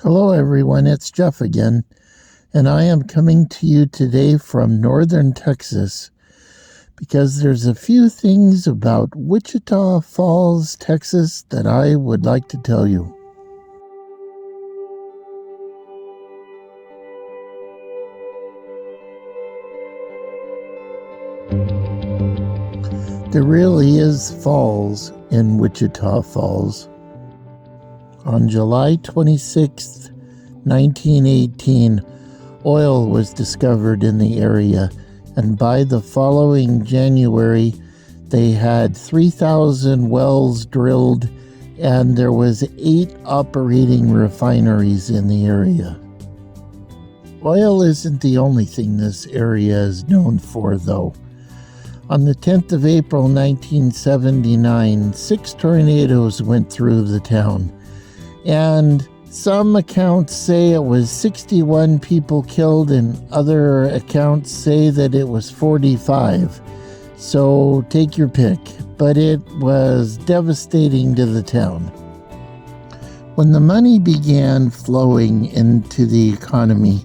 Hello everyone, it's Jeff again, and I am coming to you today from northern Texas because there's a few things about Wichita Falls, Texas that I would like to tell you. There really is falls in Wichita Falls. On July 26, 1918, oil was discovered in the area, and by the following January, they had 3,000 wells drilled, and there was 8 operating refineries in the area. Oil isn't the only thing this area is known for, though. On the 10th of April 1979, 6 tornadoes went through the town, and some accounts say it was 61 people killed, and other accounts say that it was 45. So take your pick, but it was devastating to the town. When the money began flowing into the economy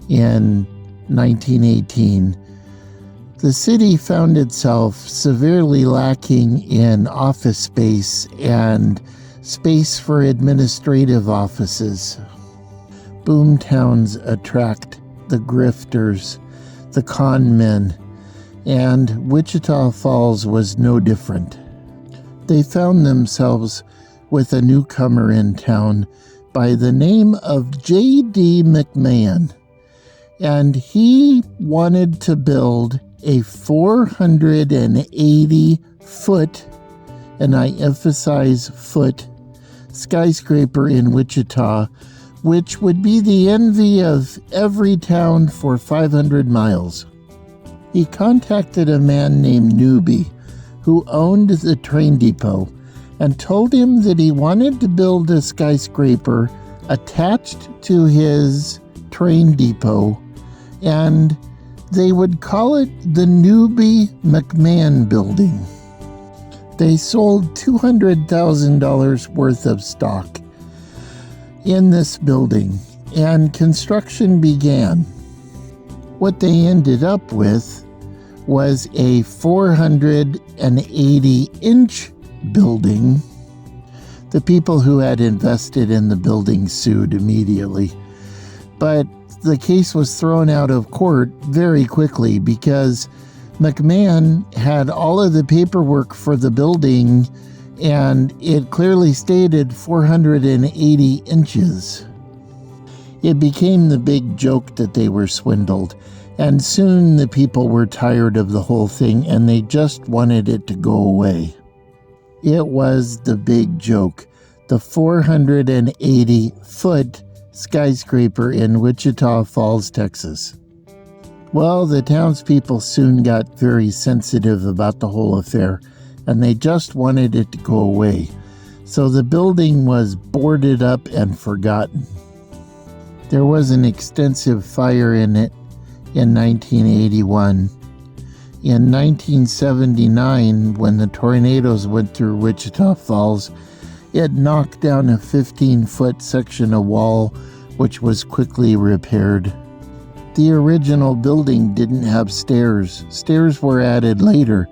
in 1918, the city found itself severely lacking in office space and space for administrative offices. Boom towns attract the grifters, the con men, and Wichita Falls was no different. They found themselves with a newcomer in town by the name of J.D. McMahon, and he wanted to build a 480-foot, and I emphasize foot, skyscraper in Wichita, which would be the envy of every town for 500 miles. He contacted a man named Newby, who owned the train depot, and told him that he wanted to build a skyscraper attached to his train depot, and they would call it the Newby McMahon Building. They sold $200,000 worth of stock in this building, and construction began. What they ended up with was a 480-inch building. The people who had invested in the building sued immediately, but the case was thrown out of court very quickly because McMahon had all of the paperwork for the building, and it clearly stated 480 inches. It became the big joke that they were swindled, and soon the people were tired of the whole thing and they just wanted it to go away. It was the big joke, the 480-foot skyscraper in Wichita Falls, Texas. Well, the townspeople soon got very sensitive about the whole affair, and they just wanted it to go away. So the building was boarded up and forgotten. There was an extensive fire in it in 1981. In 1979, when the tornadoes went through Wichita Falls, it knocked down a 15-foot section of wall, which was quickly repaired. The original building didn't have stairs. Stairs were added later.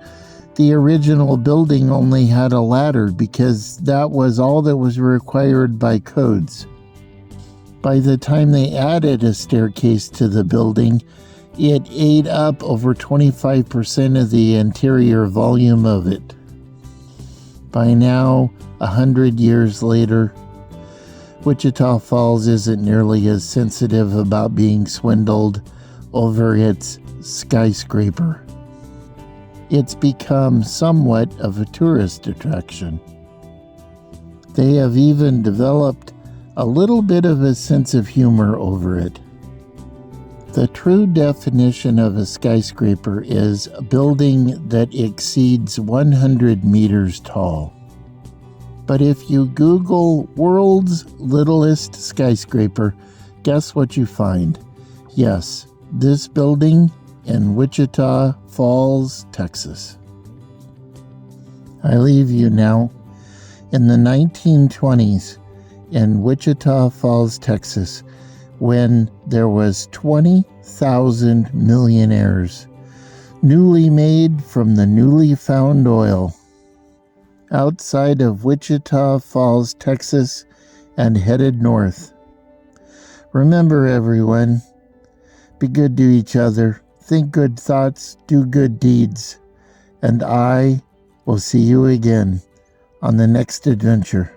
The original building only had a ladder because that was all that was required by codes. By the time they added a staircase to the building, it ate up over 25% of the interior volume of it. By now, 100 years later, Wichita Falls isn't nearly as sensitive about being swindled over its skyscraper. It's become somewhat of a tourist attraction. They have even developed a little bit of a sense of humor over it. The true definition of a skyscraper is a building that exceeds 100 meters tall. But if you Google world's littlest skyscraper, guess what you find? Yes, this building in Wichita Falls, Texas. I leave you now. In the 1920s, in Wichita Falls, Texas, when there was 20,000 millionaires, newly made from the newly found oil. Outside of Wichita Falls, Texas, and headed north. Remember, everyone, be good to each other, think good thoughts, do good deeds, and I will see you again on the next adventure.